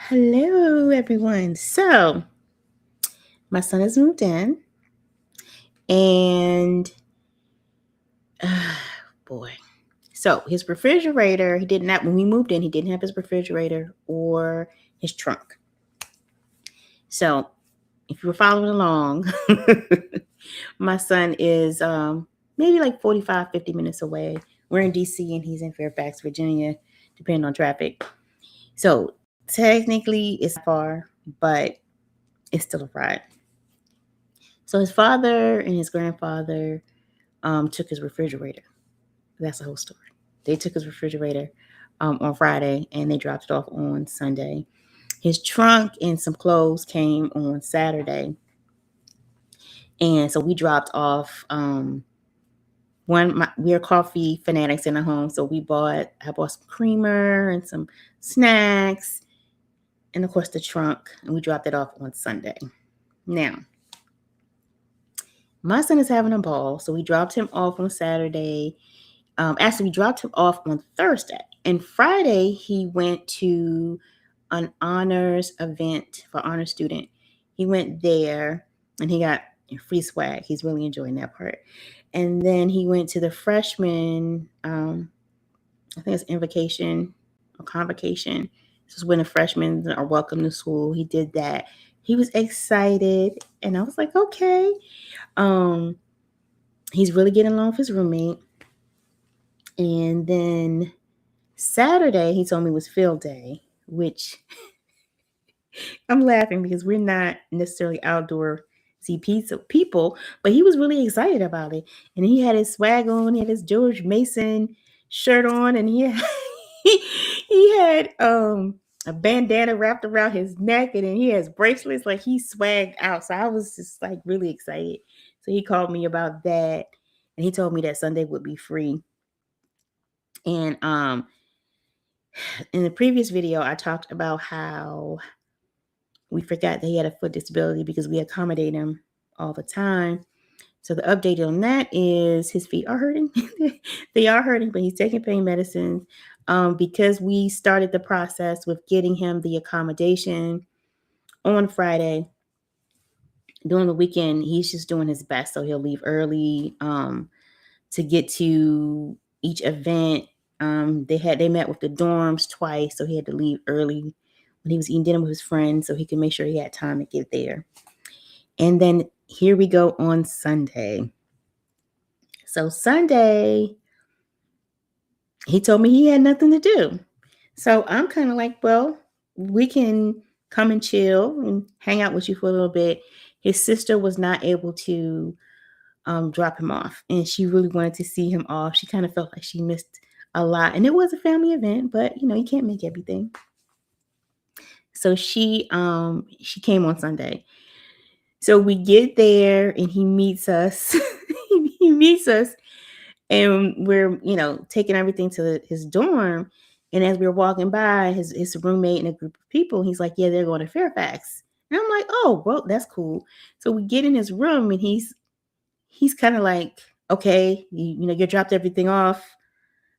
Hello, everyone. So, my son has moved in, and boy. So, his refrigerator, he did not, when we moved in, he didn't have his refrigerator or his trunk. So, if you were following along, my son is maybe like 45, 50 minutes away. We're in DC and he's in Fairfax, Virginia, depending on traffic. So, technically, it's far, but it's still a ride. So his father and his grandfather took his refrigerator. That's the whole story. They took his refrigerator on Friday and they dropped it off on Sunday. His trunk and some clothes came on Saturday. And so we dropped off we're coffee fanatics in the home. So I bought some creamer and some snacks and of course the trunk, and we dropped it off on Sunday. Now, my son is having a ball. So we dropped him off on Saturday. Actually, we dropped him off on Thursday. And Friday, he went to an honors event for honor student. He went there and he got free swag. He's really enjoying that part. And then he went to the freshman, I think it's invocation or convocation. This is when the freshmen are welcome to school. He did that. He was excited. And I was like, okay. He's really getting along with his roommate. And then Saturday, he told me was field day, which I'm laughing because we're not necessarily outdoor people, but he was really excited about it. And he had his swag on, he had his George Mason shirt on, and he had a bandana wrapped around his neck, and then he has bracelets, like he swagged out. So I was just like really excited. So he called me about that, and he told me that Sunday would be free. And in the previous video, I talked about how we forgot that he had a foot disability because we accommodate him all the time. So the update on that is his feet are hurting. They are hurting, but he's taking pain medicines because we started the process with getting him the accommodation on Friday. During the weekend, he's just doing his best. So he'll leave early to get to each event. They met with the dorms twice, so he had to leave early when he was eating dinner with his friends so he could make sure he had time to get there. And then here we go on Sunday. So Sunday, he told me he had nothing to do. So I'm kind of like, well, we can come and chill and hang out with you for a little bit. His sister was not able to drop him off, and she really wanted to see him off. She kind of felt like she missed a lot, and it was a family event, but you can't make everything. So she came on Sunday. So we get there and he meets us. He meets us, and we're taking everything to his dorm. And as we were walking by, his roommate and a group of people, he's like, yeah, they're going to Fairfax. And I'm like, oh, well, that's cool. So we get in his room and he's kind of like, okay, you dropped everything off.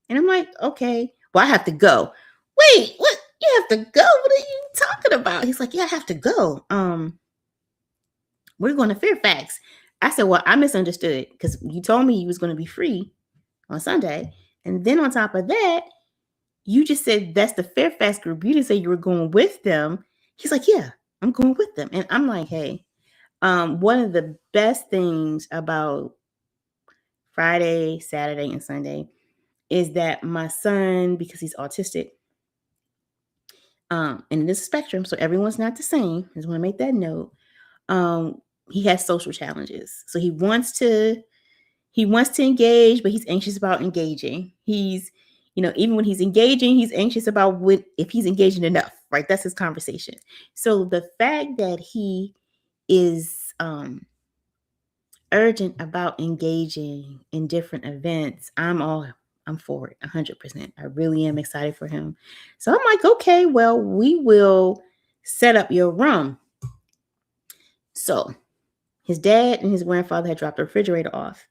And I'm like, okay, well, I have to go. Wait, what? You have to go? What are you talking about? He's like, yeah, I have to go. We're going to Fairfax. I said, well, I misunderstood because you told me you was going to be free on Sunday. And then on top of that, you just said that's the Fairfax group. You didn't say you were going with them. He's like, yeah, I'm going with them. And I'm like, hey, one of the best things about Friday, Saturday, and Sunday is that my son, because he's autistic, and it is a spectrum, so everyone's not the same. I just want to make that note. He has social challenges. So he wants to engage, but he's anxious about engaging. He's, even when he's engaging, he's anxious about if he's engaging enough, right? That's his conversation. So the fact that he is urgent about engaging in different events, I'm for it 100%. I really am excited for him. So I'm like, okay, well, we will set up your room. So his dad and his grandfather had dropped the refrigerator off.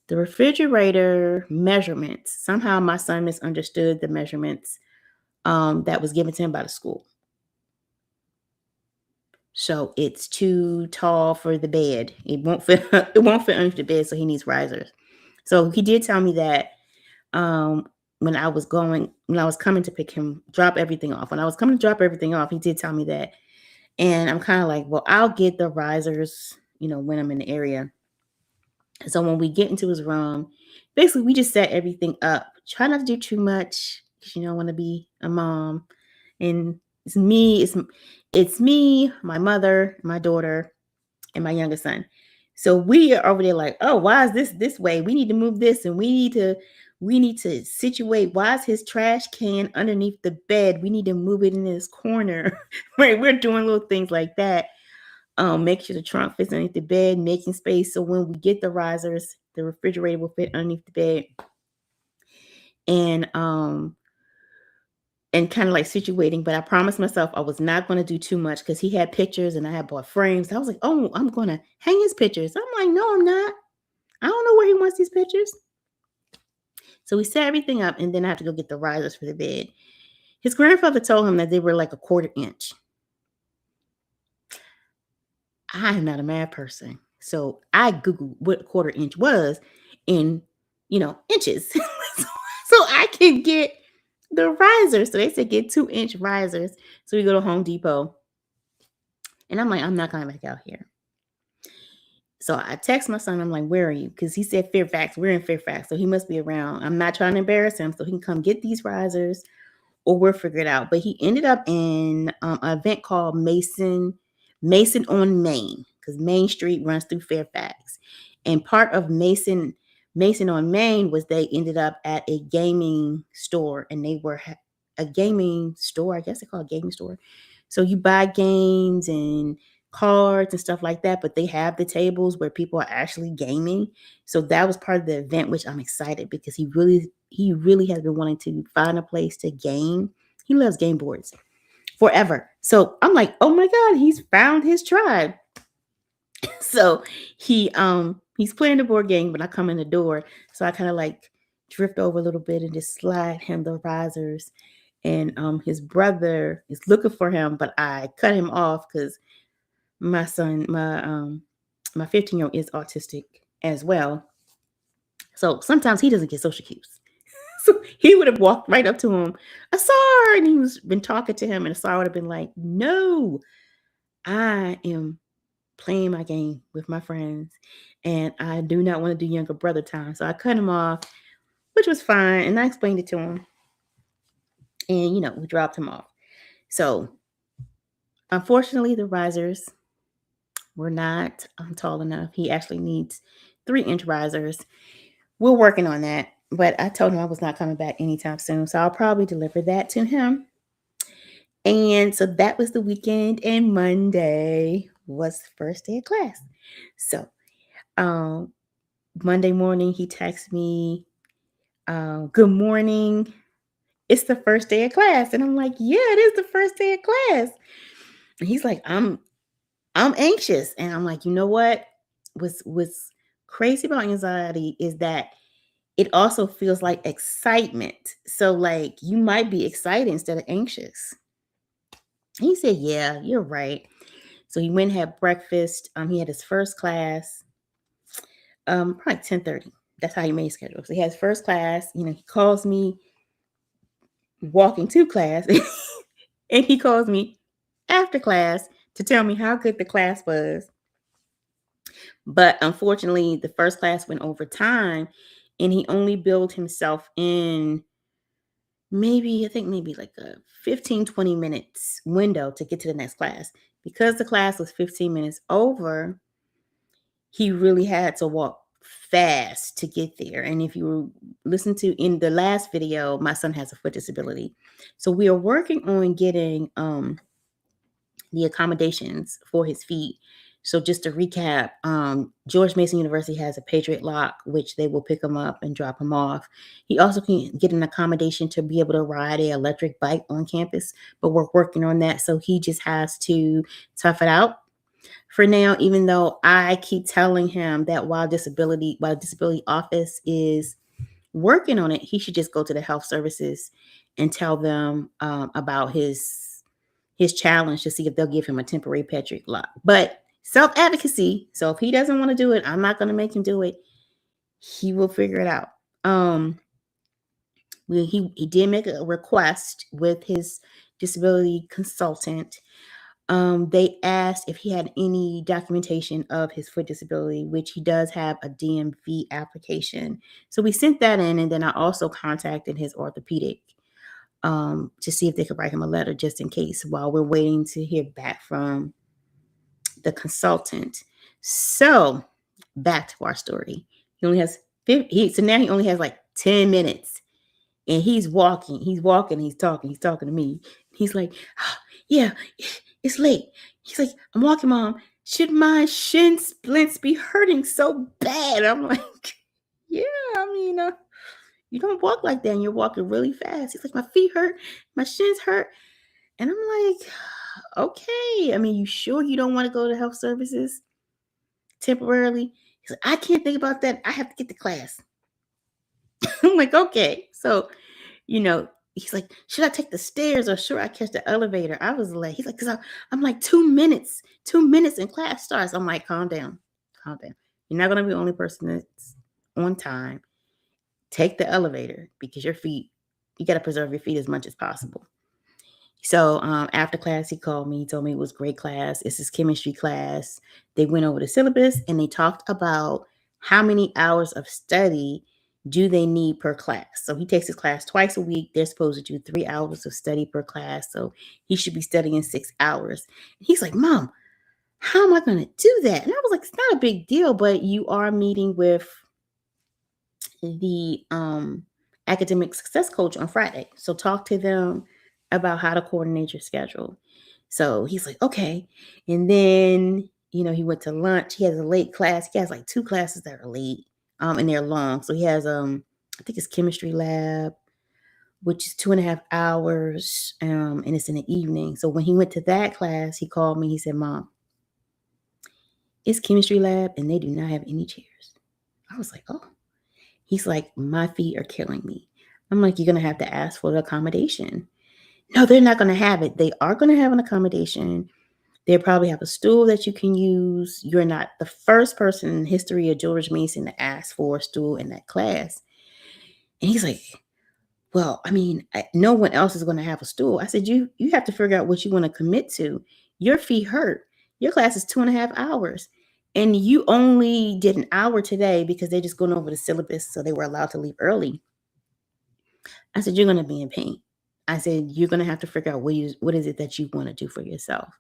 The refrigerator measurements, somehow my son misunderstood the measurements that was given to him by the school. So it's too tall for the bed. It won't fit. It won't fit underneath the bed. So he needs risers. So he did tell me that um, when I was coming to pick him, drop everything off. When I was coming to drop everything off, he did tell me that. And I'm kind of like, well, I'll get the risers, when I'm in the area. So when we get into his room, basically we just set everything up. Try not to do too much because I want to be a mom. And it's me, my mother, my daughter, and my youngest son. So we are over there like, oh, why is this way? We need to move this, and we need to situate. Why is his trash can underneath the bed? We need to move it in this corner. Right? We're doing little things like that. Make sure the trunk fits underneath the bed, making space so when we get the risers, the refrigerator will fit underneath the bed. And kind of like situating, but I promised myself I was not going to do too much because he had pictures and I had bought frames. I was like, oh, I'm going to hang his pictures. I'm like, no, I'm not. I don't know where he wants these pictures. So we set everything up, and then I have to go get the risers for the bed. His grandfather told him that they were like a 1/4 inch. I am not a math person. So I Googled what a 1/4 inch was in, inches. So I can get the risers. So they said get 2-inch risers. So we go to Home Depot. And I'm like, I'm not coming back out here. So I text my son. I'm like, where are you? Because he said Fairfax. We're in Fairfax. So he must be around. I'm not trying to embarrass him. So he can come get these risers or we'll figure it out. But he ended up in an event called Mason on Main, because Main Street runs through Fairfax. And part of Mason on Main was they ended up at a gaming store, and they were a gaming store. I guess they call it a gaming store. So you buy games and cards and stuff like that, but they have the tables where people are actually gaming. So that was part of the event, which I'm excited because he really has been wanting to find a place to game. He loves game boards forever. So I'm like, oh my God, he's found his tribe. So he's playing the board game, but I come in the door. So I kind of like drift over a little bit and just slide him the risers. And his brother is looking for him, but I cut him off because my son, my 15-year-old is autistic as well. So sometimes he doesn't get social cues. So he would have walked right up to him, Asar, and he was been talking to him, and Asar would have been like, no, I am playing my game with my friends, and I do not want to do younger brother time. So I cut him off, which was fine, and I explained it to him, and we dropped him off. So unfortunately, the risers were not tall enough. He actually needs 3-inch risers. We're working on that, but I told him I was not coming back anytime soon, so I'll probably deliver that to him. And so that was the weekend, and Monday was the first day of class. So Monday morning, he texts me, good morning. It's the first day of class. And I'm like, yeah, it is the first day of class. And he's like, I'm anxious. And I'm like, you know what? What's crazy about anxiety is that it also feels like excitement. So like you might be excited instead of anxious. And he said, yeah, you're right. So he went and had breakfast. He had his first class, probably 10:30. That's how he made his schedule. So he has first class. He calls me walking to class, and he calls me after class to tell me how good the class was. But unfortunately, the first class went over time, and he only billed himself in maybe like a 15-20 minutes window to get to the next class. Because the class was 15 minutes over, he really had to walk fast to get there. And if you listen to in the last video, my son has a foot disability. So we are working on getting the accommodations for his feet. So just to recap, George Mason University has a Patriot Lock, which they will pick him up and drop him off. He also can get an accommodation to be able to ride an electric bike on campus, but we're working on that. So he just has to tough it out for now, even though I keep telling him that while disability office is working on it, he should just go to the health services and tell them about his his challenge to see if they'll give him a temporary pediatric lock. But self-advocacy. So if he doesn't want to do it, I'm not going to make him do it. He will figure it out. He did make a request with his disability consultant. They asked if he had any documentation of his foot disability, which he does have a DMV application. So we sent that in, and then I also contacted his orthopedic to see if they could write him a letter just in case while we're waiting to hear back from the consultant. So back to our story. He only has so now he only has like 10 minutes, and he's talking, he's talking to me. He's like, oh, yeah, it's late. He's like, I'm walking, Mom. Should my shin splints be hurting so bad? I'm like, yeah, I mean, you don't walk like that, and you're walking really fast. He's like, my feet hurt, my shins hurt. And I'm like, okay. I mean, you sure you don't want to go to health services temporarily? He's like, I can't think about that. I have to get to class. I'm like, okay. So, he's like, should I take the stairs or should I catch the elevator? I was like, he's like, because I'm like 2 minutes and class starts. I'm like, calm down. You're not going to be the only person that's on time. Take the elevator because you got to preserve your feet as much as possible. So after class, he called me. He told me it was great class. It's his chemistry class. They went over the syllabus and they talked about how many hours of study do they need per class. So he takes his class twice a week. They're supposed to do 3 hours of study per class. So he should be studying 6 hours. And he's like, Mom, how am I going to do that? And I was like, it's not a big deal, but you are meeting with the academic success coach on Friday. So talk to them about how to coordinate your schedule. So he's like, okay. And then, he went to lunch. He has a late class. He has like 2 classes that are late, and they're long. So he has, I think it's chemistry lab, which is 2.5 hours, and it's in the evening. So when he went to that class, he called me. He said, Mom, it's chemistry lab, and they do not have any chairs. I was like, oh. He's like, my feet are killing me. I'm like, you're going to have to ask for the accommodation. No, they're not going to have it. They are going to have an accommodation. They probably have a stool that you can use. You're not the first person in the history of George Mason to ask for a stool in that class. And he's like, well, I mean, no one else is going to have a stool. I said, you have to figure out what you want to commit to. Your feet hurt. Your class is 2.5 hours. And you only did an hour today because they're just going over the syllabus, so they were allowed to leave early. I said, you're going to be in pain. I said, you're going to have to figure out what is it that you want to do for yourself.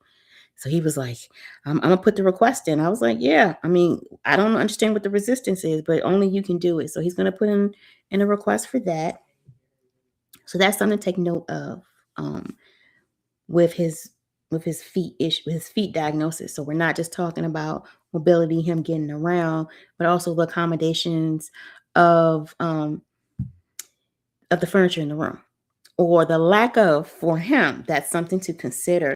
So he was like, I'm going to put the request in. I was like, yeah, I mean, I don't understand what the resistance is, but only you can do it. So he's going to put in a request for that. So that's something to take note of with his feet diagnosis. So we're not just talking about mobility, him getting around, but also the accommodations of the furniture in the room, or the lack of for him. That's something to consider.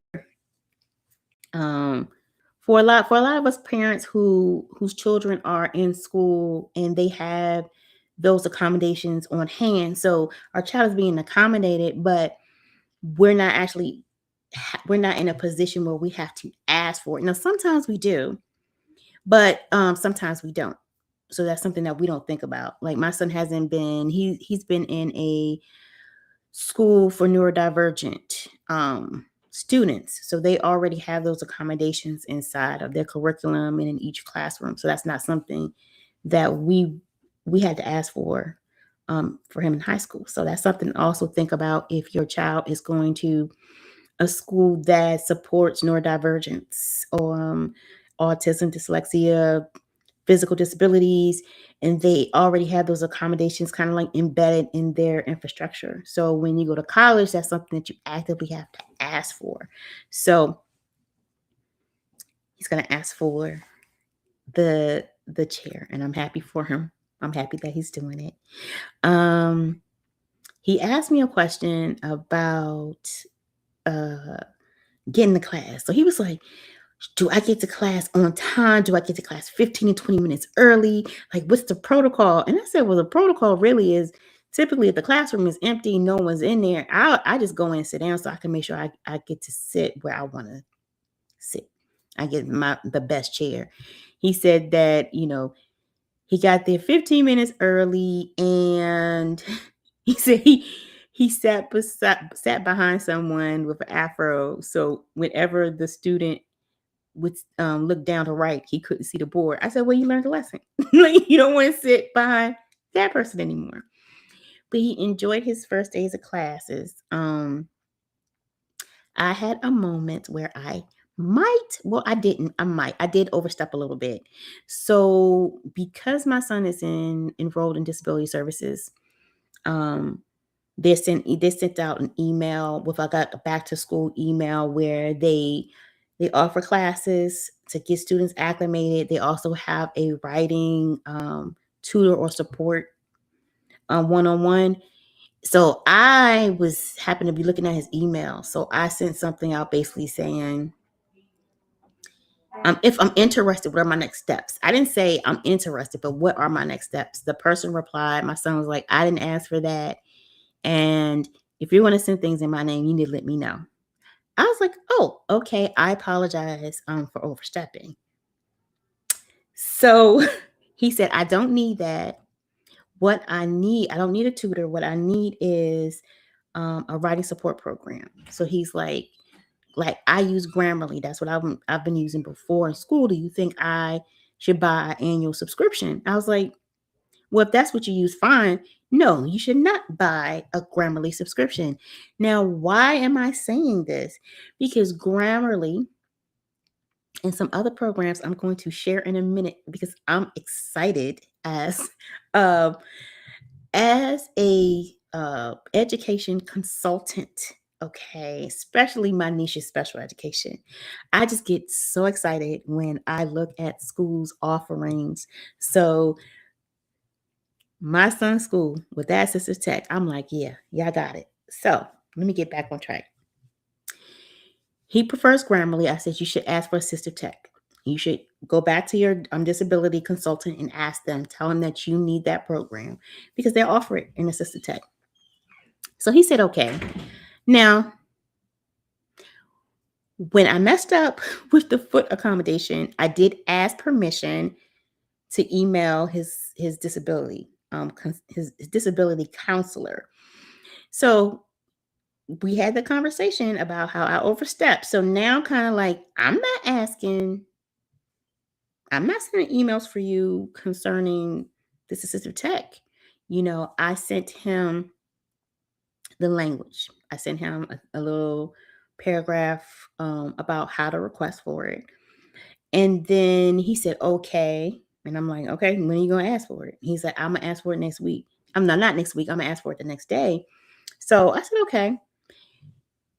For a lot of us parents whose children are in school and they have those accommodations on hand. So our child is being accommodated, but we're not in a position where we have to ask for it. Now, sometimes we do, but sometimes we don't. So that's something that we don't think about. Like my son he's been in a school for neurodivergent students. So they already have those accommodations inside of their curriculum and in each classroom. So that's not something that we had to ask for him in high school. So that's something to also think about if your child is going to a school that supports neurodivergence or autism, dyslexia, physical disabilities, and they already have those accommodations kind of like embedded in their infrastructure. So when you go to college, that's something that you actively have to ask for. So he's going to ask for the chair, and I'm happy for him. I'm happy that he's doing it. He asked me a question about getting to class. So he was like, do I get to class on time? Do I get to class 15 and 20 minutes early? Like, what's the protocol? And I said, well, the protocol really is typically if the classroom is empty, no one's in there, I just go in and sit down so I can make sure I get to sit where I want to sit. I get the best chair. He said that, he got there 15 minutes early, and he said he sat behind someone with an afro. So whenever the student would look down to right, he couldn't see the board. I said, well, you learned a lesson. Like, you don't want to sit behind that person anymore. But he enjoyed his first days of classes. I had a moment where I did overstep a little bit. So because my son is enrolled in disability services, um, they sent out an email with like a back to school email where they offer classes to get students acclimated. They also have a writing tutor or support one-on-one. So I was happened to be looking at his email. So I sent something out basically saying, if I'm interested, what are my next steps? I didn't say I'm interested, but what are my next steps? The person replied, my son was like, I didn't ask for that. And if you want to send things in my name, you need to let me know. I was like, oh, okay. I apologize for overstepping. So he said, I don't need that. I don't need a tutor. What I need is a writing support program. So he's like I use Grammarly. That's what I've been using before in school. Do you think I should buy an annual subscription? I was like, well, if that's what you use, fine. No, you should not buy a Grammarly subscription. Now, why am I saying this? Because Grammarly and some other programs I'm going to share in a minute, because I'm excited uh, as a education consultant. Okay, especially my niche is special education. I just get so excited when I look at schools offerings. So my son's school with that assistive tech, I'm like, yeah, I got it. So let me get back on track. He prefers Grammarly. I said you should ask for assistive tech. You should go back to your disability consultant and ask them, tell them that you need that program because they offer it in assistive tech. So he said, okay. Now, when I messed up with the foot accommodation, I did ask permission to email his disability his disability counselor. So we had the conversation about how I overstepped. So now, kind of like, I'm not sending emails for you concerning this assistive tech. I sent him the language. I sent him a little paragraph about how to request for it. And then he said, okay. And I'm like, okay, when are you going to ask for it? He said, I'm going to ask for it next week. I'm not next week. I'm going to ask for it the next day. So I said, okay.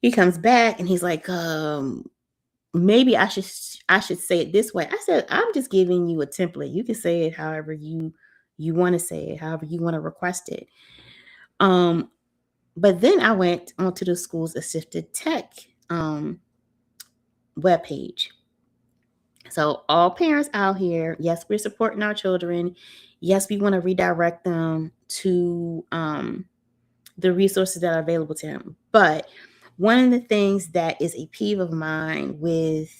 He comes back and he's like, maybe I should say it this way. I said, I'm just giving you a template. You can say it however you want to say it, however you want to request it. But then I went onto the school's assisted tech webpage. So all parents out here, yes, we're supporting our children. Yes, we want to redirect them to the resources that are available to them. But one of the things that is a peeve of mine with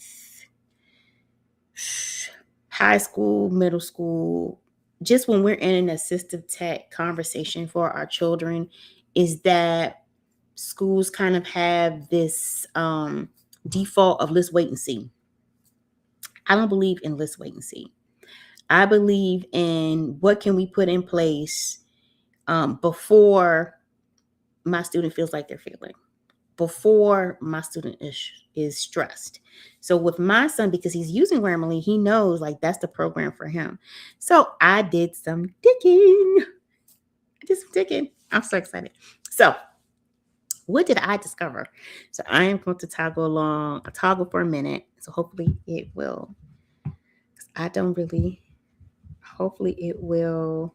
high school, middle school, just when we're in an assistive tech conversation for our children, is that schools kind of have this default of let's wait and see. I don't believe in let's wait and see. I believe in what can we put in place before my student feels like they're failing, before my student is stressed. So with my son, because he's using Grammarly, he knows like that's the program for him. So I did some digging. I'm so excited. So what did I discover? So I am going to toggle for a minute. So hopefully it will. Hopefully it will.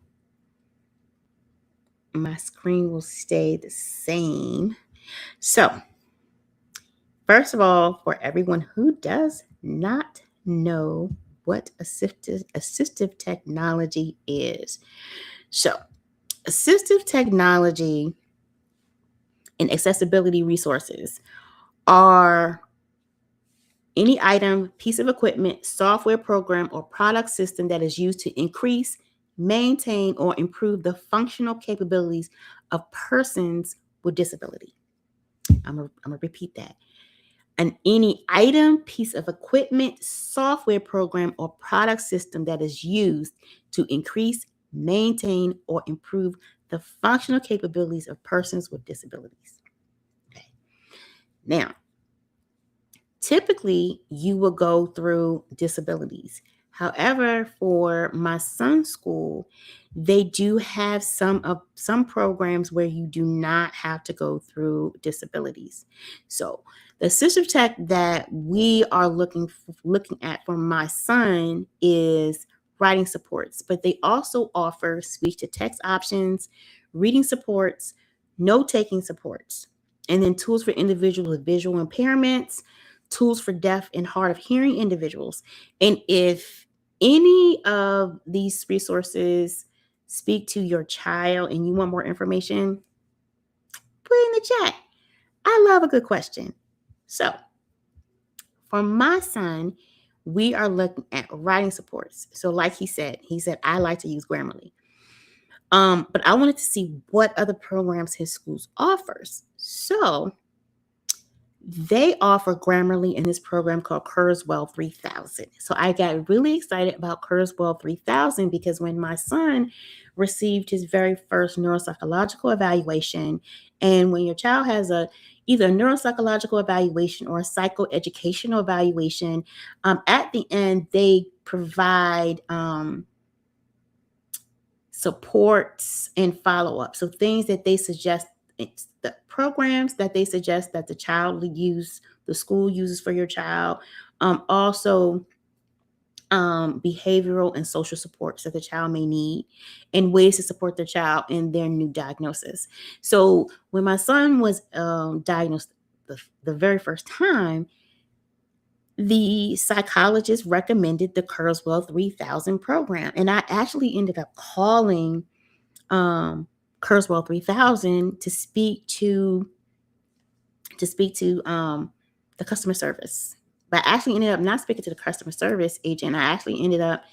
My screen will stay the same. So, first of all, for everyone who does not know what assistive technology is. So, Assistive technology and accessibility resources are any item, piece of equipment, software program, or product system that is used to increase, maintain, or improve the functional capabilities of persons with disability. I'm going to repeat that. Any item, piece of equipment, software program, or product system that is used to increase, maintain, or improve the functional capabilities of persons with disabilities. Okay. Now, typically, you will go through disabilities. However, for my son's school, they do have some programs where you do not have to go through disabilities. So, the assistive tech that we are looking at for my son is writing supports, but they also offer speech to text options, reading supports, note taking supports, and then tools for individuals with visual impairments, tools for deaf and hard of hearing individuals. And if any of these resources speak to your child and you want more information, put it in the chat. I love a good question. So, for my son, we are looking at writing supports. So, like he said, I like to use Grammarly. But I wanted to see what other programs his schools offers. So, they offer Grammarly in this program called Kurzweil 3000. So I got really excited about Kurzweil 3000 because when my son received his very first neuropsychological evaluation, and when your child has either a neuropsychological evaluation or a psychoeducational evaluation, at the end they provide supports and follow-up. So things that they suggest, it's the programs that they suggest that the school uses for your child. Also behavioral and social supports that the child may need, and ways to support the child in their new diagnosis. So when my son was diagnosed the very first time, the psychologist recommended the Kurzweil 3000 program. And I actually ended up calling Kurzweil 3000 to speak to the customer service. But I actually ended up not speaking to the customer service agent. I actually ended up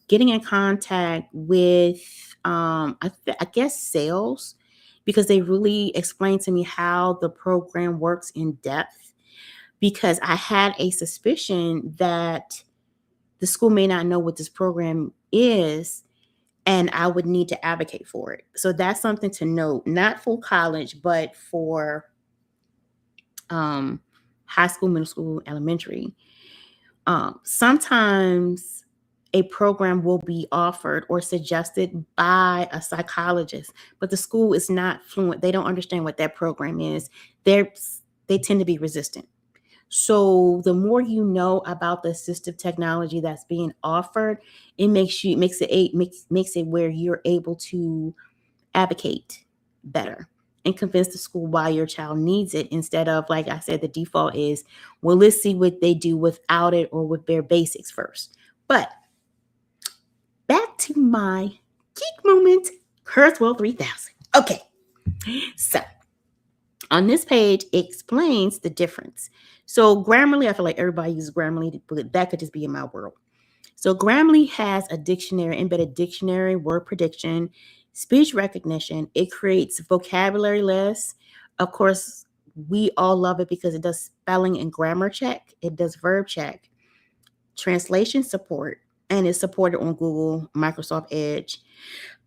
getting in contact with I guess sales, because they really explained to me how the program works in depth, because I had a suspicion that the school may not know what this program is, and I would need to advocate for it. So that's something to note, not for college, but for high school, middle school, elementary. Sometimes a program will be offered or suggested by a psychologist, but the school is not fluent. They don't understand what that program is. They tend to be resistant. So the more you know about the assistive technology that's being offered, it makes it where you're able to advocate better and convince the school why your child needs it, instead of, like I said, the default is, well, let's see what they do without it or with their basics first. But back to my geek moment, Kurzweil 3000. Okay, so on this page, it explains the difference. So Grammarly, I feel like everybody uses Grammarly, but that could just be in my world. So Grammarly has a dictionary, embedded dictionary, word prediction, speech recognition. It creates vocabulary lists. Of course, we all love it because it does spelling and grammar check. It does verb check, translation support, and it's supported on Google, Microsoft Edge,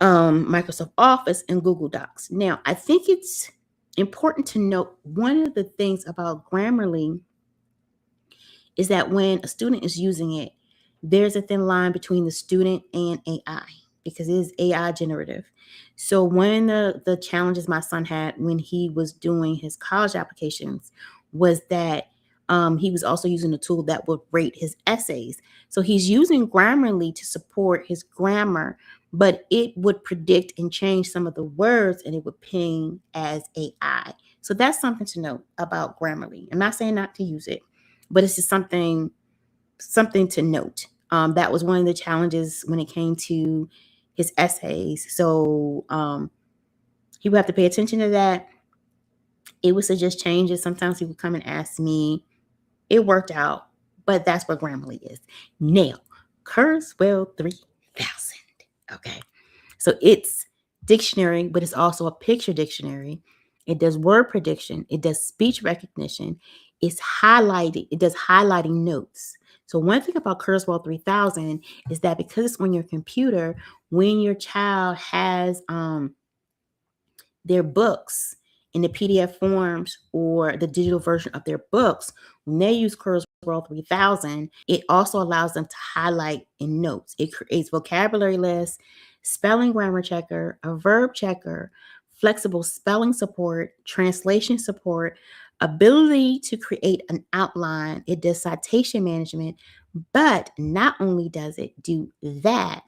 Microsoft Office, and Google Docs. Now, I think it's important to note one of the things about Grammarly is that when a student is using it, there's a thin line between the student and AI, because it is AI generative. So one of the challenges my son had when he was doing his college applications was that he was also using a tool that would rate his essays. So he's using Grammarly to support his grammar, but it would predict and change some of the words, and it would ping as AI. So that's something to note about Grammarly. I'm not saying not to use it, but it's just something to note. That was one of the challenges when it came to his essays. So He would have to pay attention to that. It would suggest changes. Sometimes he would come and ask me. It worked out, but that's what Grammarly is. Now, Kurzweil 3000. Okay. So it's dictionary, but it's also a picture dictionary. It does word prediction. It does speech recognition. It's highlighted. It does highlighting notes. So one thing about Kurzweil 3000 is that because it's on your computer, when your child has their books in the PDF forms or the digital version of their books, when they use Kurzweil 3000, it also allows them to highlight in notes. It creates vocabulary lists, spelling grammar checker, a verb checker, flexible spelling support, translation support, ability to create an outline. It does citation management, but not only does it do that,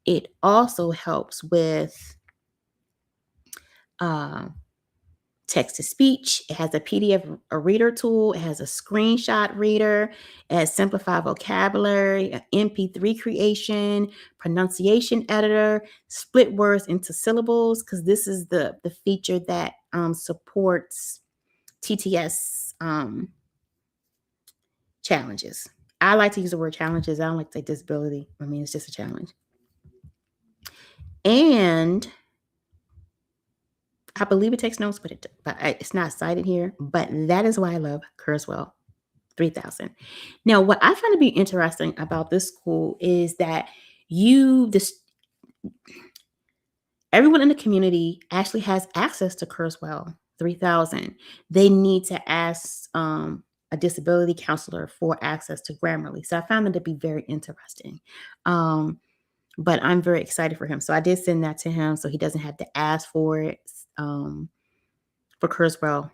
it also helps with text to speech. It has a PDF a reader tool. It has a screenshot reader. It has simplified vocabulary, an MP3 creation, pronunciation editor, split words into syllables, because this is the feature that supports TTS challenges. I like to use the word challenges. I don't like to say disability. I mean, it's just a challenge. And I believe it takes notes, but it's not cited here. But that is why I love Kurzweil 3000. Now, what I find to be interesting about this school is that everyone in the community actually has access to Kurzweil 3000. They need to ask a disability counselor for access to Grammarly. So I found that to be very interesting. But I'm very excited for him. So I did send that to him so he doesn't have to ask for it for Kurzweil.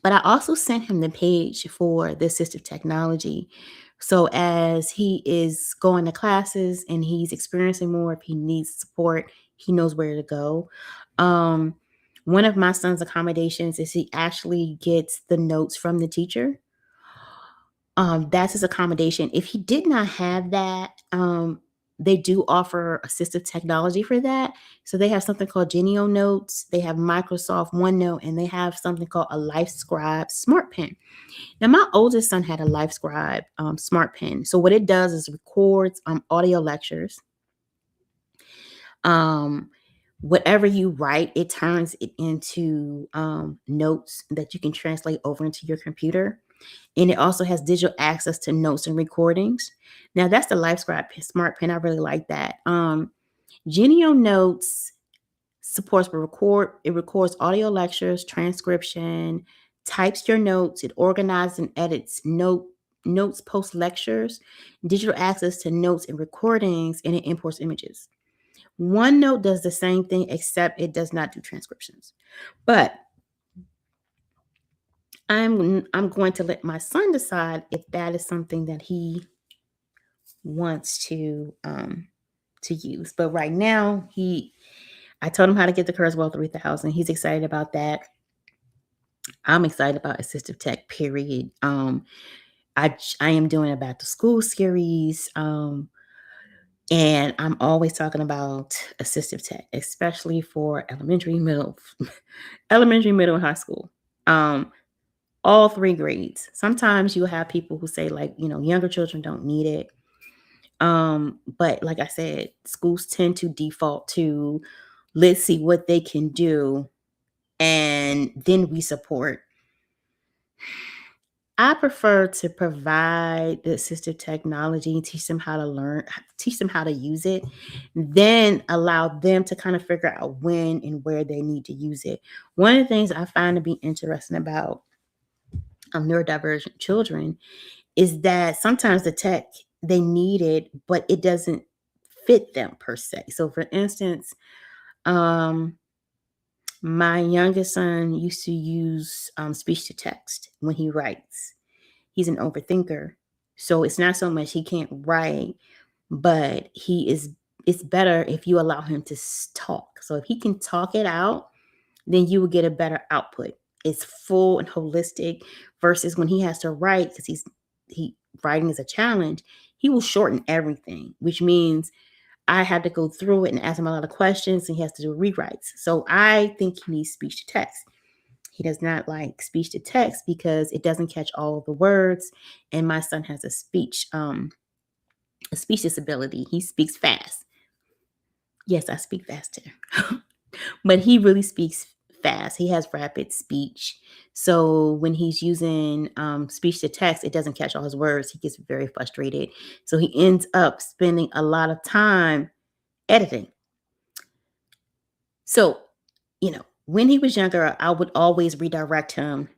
But I also sent him the page for the assistive technology. So as he is going to classes and he's experiencing more, if he needs support, he knows where to go. One of my son's accommodations is he actually gets the notes from the teacher. That's his accommodation. If he did not have that, they do offer assistive technology for that. So they have something called Genio Notes, they have Microsoft OneNote, and they have something called a LifeScribe Smart Pen. Now, my oldest son had a LifeScribe Smart Pen. So what it does is records audio lectures. Whatever you write, it turns it into notes that you can translate over into your computer. And it also has digital access to notes and recordings. Now, that's the LifeScribe Smart Pen. I really like that. Genio Notes supports it records audio lectures, transcription, types your notes, it organizes and edits notes post lectures, digital access to notes and recordings, and it imports images. OneNote does the same thing, except it does not do transcriptions. But I'm going to let my son decide if that is something that he wants to use. But right now, I told him how to get the Kurzweil 3000. He's excited about that. I'm excited about assistive tech, period. I am doing a back to school series. And I'm always talking about assistive tech, especially for elementary, middle, and high school. All 3 grades. Sometimes you'll have people who say, like, younger children don't need it. But like I said, schools tend to default to, let's see what they can do, and then we support. I prefer to provide the assistive technology, teach them how to use it, then allow them to kind of figure out when and where they need to use it. One of the things I find to be interesting about neurodivergent children is that sometimes the tech, they need it, but it doesn't fit them per se. So for instance, my youngest son used to use speech to text when he writes. He's an overthinker. So it's not so much he can't write, but it's better if you allow him to talk. So if he can talk it out, then you will get a better output. It's full and holistic versus when he has to write, because writing is a challenge. He will shorten everything, which means I had to go through it and ask him a lot of questions, and he has to do rewrites. So I think he needs speech to text. He does not like speech to text because it doesn't catch all of the words. And my son has a speech disability. He speaks fast. Yes, I speak fast too. But he really speaks fast. He has rapid speech. So when he's using speech to text, it doesn't catch all his words. He gets very frustrated. So he ends up spending a lot of time editing. So, when he was younger, I would always redirect him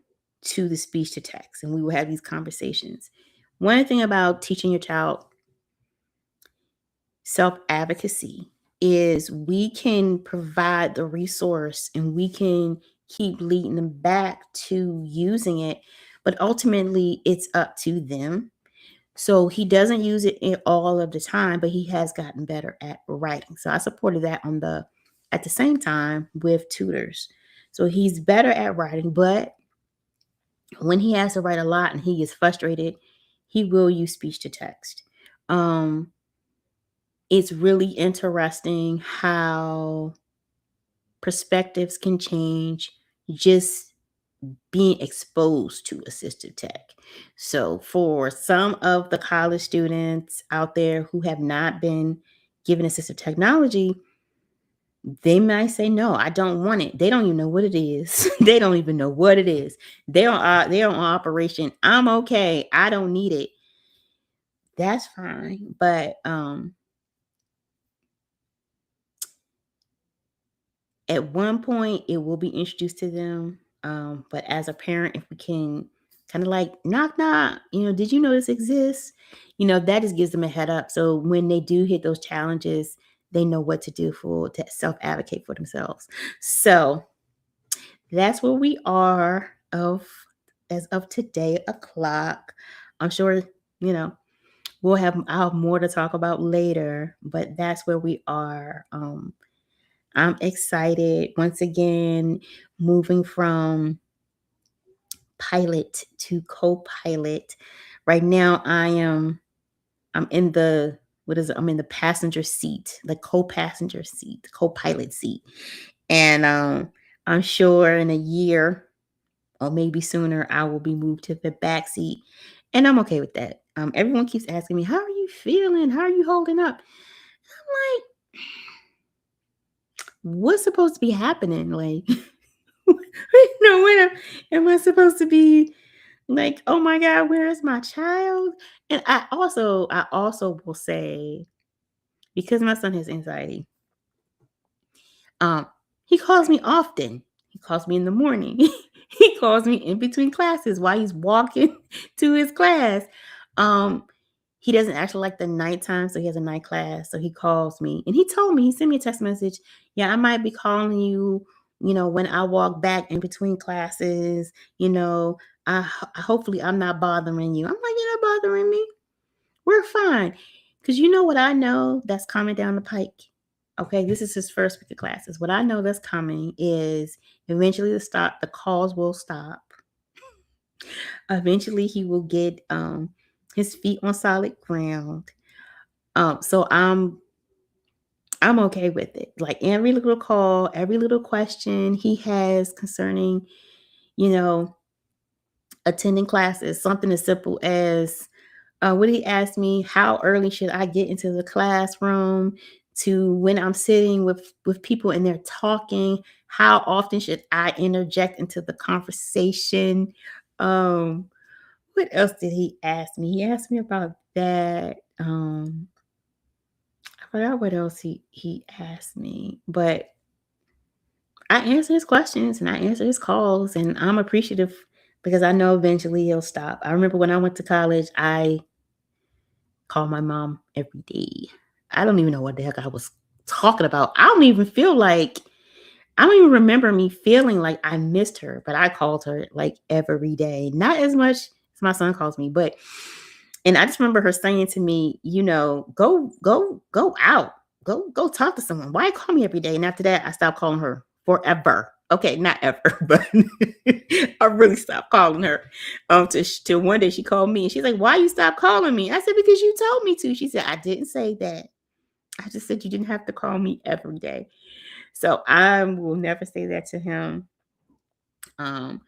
to the speech to text, and we would have these conversations. One thing about teaching your child self-advocacy is we can provide the resource and we can keep leading them back to using it, but ultimately it's up to them. So he doesn't use it all of the time, but he has gotten better at writing. So I supported that at the same time with tutors. So he's better at writing, but when he has to write a lot and he gets frustrated, he will use speech to text. It's really interesting how perspectives can change just being exposed to assistive tech. So, for some of the college students out there who have not been given assistive technology, they might say, "No, I don't want it." They don't even know what it is. They don't even know what it is. They're on operation. I'm okay. I don't need it. That's fine. But at one point, it will be introduced to them. But as a parent, if we can kind of like knock knock, did you know this exists? That just gives them a head up. So when they do hit those challenges, they know what to do to self-advocate for themselves. So that's where we are as of today o'clock. I'm sure, I'll have more to talk about later, but that's where we are. I'm excited once again, moving from pilot to co-pilot. Right now I'm in the what is it? I'm in the passenger seat, the co-passenger seat, the co-pilot seat. And I'm sure in a year or maybe sooner I will be moved to the back seat. And I'm okay with that. Everyone keeps asking me, "How are you feeling? How are you holding up?" I'm like, what's supposed to be happening? Like, when am I supposed to be like, oh my God, where is my child? And I also will say, because my son has anxiety, um, he calls me often. He calls me in the morning. He calls me in between classes while he's walking to his class. Um, he doesn't actually like the nighttime, so he has a night class. So he calls me and he told me, he sent me a text message. Yeah, I might be calling you, when I walk back in between classes, hopefully I'm not bothering you. I'm like, you're not bothering me. We're fine. Because you know what I know that's coming down the pike? Okay, this is his first week of classes. What I know that's coming is eventually the calls will stop. Eventually he will get his feet on solid ground. So I'm okay with it. Like every little call, every little question he has concerning, you know, attending classes, something as simple as when he asked me how early should I get into the classroom, to when I'm sitting with people and they're talking, how often should I interject into the conversation? Um, what else did he ask me? He asked me about that. I forgot what else he asked me, but I answer his questions and I answer his calls, and I'm appreciative because I know eventually he'll stop. I remember when I went to college, I called my mom every day. I don't even know what the heck I was talking about. I don't even remember me feeling like I missed her, but I called her like every day. Not as much as my son calls me, but and I just remember her saying to me, go out. Go talk to someone. Why call me every day? And after that, I stopped calling her forever. Okay, not ever, but I really stopped calling her. Till one day she called me and she's like, "Why you stop calling me?" I said, "Because you told me to." She said, "I didn't say that. I just said you didn't have to call me every day. So I will never say that to him. Um,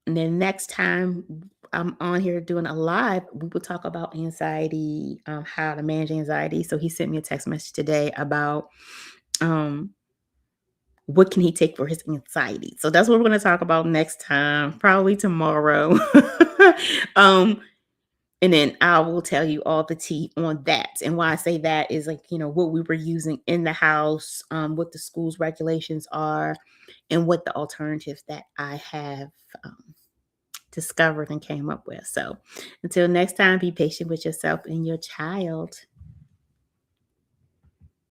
and then next time I'm on here doing a live, we will talk about anxiety, how to manage anxiety. So he sent me a text message today about um, what can he take for his anxiety. So that's what we're going to talk about next time, probably tomorrow. um, and then I will tell you all the tea on that. And why I say that is like, what we were using in the house, what the school's regulations are, and what the alternatives that I have discovered and came up with. So until next time, be patient with yourself and your child.